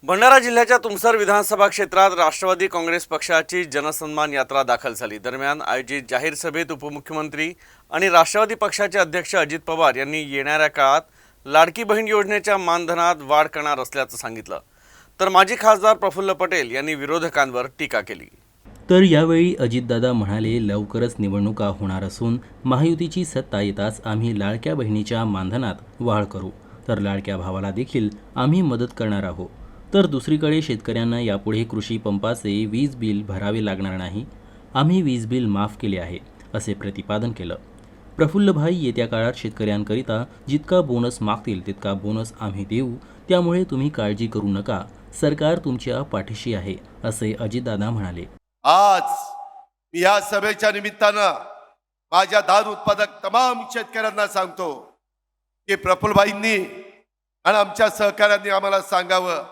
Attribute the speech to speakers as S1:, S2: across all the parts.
S1: भंडारा जिल्ह्याच्या तुमसर विधानसभा क्षेत्रात राष्ट्रवादी काँग्रेस पक्षाची जनसन्मान यात्रा दाखल झाली। दरम्यान आयोजित जाहीर सभेत उपमुख्यमंत्री आणि राष्ट्रवादी पक्षाचे अध्यक्ष अजित पवार यांनी येणाऱ्या काळात लाडकी बहीण योजनेच्या मानधनात वाढ करणार असल्याचं सांगितलं। तर माजी खासदार प्रफुल्ल पटेल यांनी विरोधकांवर टीका केली।
S2: तर यावेळी अजितदादा म्हणाले, लवकरच निवडणुका होणार असून महायुतीची सत्ता येताच आम्ही लाडक्या बहिणीच्या मानधनात वाढ करू, तर लाडक्या भावाला देखील आम्ही मदत करणार आहोत। तर दुसरीकडे शेतकऱ्यांना यापुढे कृषी पंपाचे वीज बिल भरावे लागणार नाही, आम्ही वीज बिल माफ केले आहे, असे प्रतिपादन केलं। प्रफुल्लभाई येत्या काळात शेतकऱ्यांकरिता जितका बोनस मागतील तितका बोनस आम्ही देऊ, त्यामुळे तुम्ही काळजी करू नका, सरकार तुमच्या पाठीशी आहे, असे अजितदादा म्हणाले।
S3: आज मी या सभेच्या निमित्तानं माझ्या धान उत्पादक तमाम शेतकऱ्यांना सांगतो की प्रफुल्लभाईंनी आणि आमच्या सहकाऱ्यांनी आम्हाला सांगावं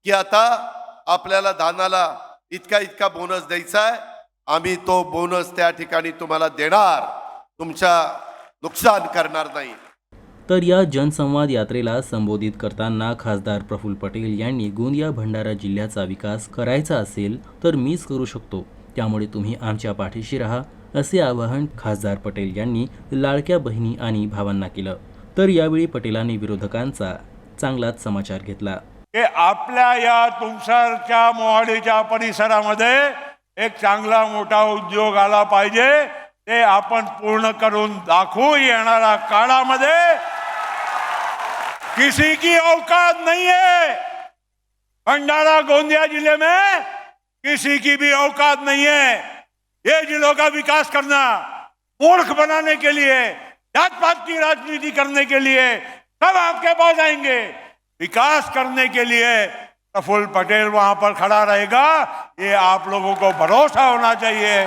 S3: की आता आपल्याला धानाला इतका बोनस द्यायचा आहे, आम्ही तो बोनस त्या ठिकाणी तुम्हाला देणार, तुमच्या नुकसान करणार नाही।
S2: तर या जनसंवाद यात्रेला संबोधित करताना खासदार प्रफुल्ल पटेल यांनी गोंदिया भंडारा जिल्ह्याचा विकास करायचा असेल तर मीच करू शकतो, त्यामुळे तुम्ही आमच्या पाठीशी राहा, असे आवाहन खासदार पटेल यांनी लाडक्या बहिणी आणि भावांना केलं। तर यावेळी पटेलांनी विरोधकांचा चांगलाच समाचार घेतला।
S4: की आपल्या या तुमसरच्या मोहाडीच्या परिसरामध्ये एक चांगला मोठा उद्योग आला पाहिजे, ते आपण पूर्ण करून दाखवू। येणाऱ्या काळामध्ये किसी की औकात नहीं है, भंडारा गोंदिया जिले में किसी की भी औकात नहीं है ये जिलों का विकास करना, मूर्ख बनाने के लिए, जात पात की राजनीति करने के लिए सब आपके पास आएंगे। विकास करने के लिए प्रफुल्ल पटेल वहां पर खड़ा रहेगा, ये आप लोगों को भरोसा होना चाहिए।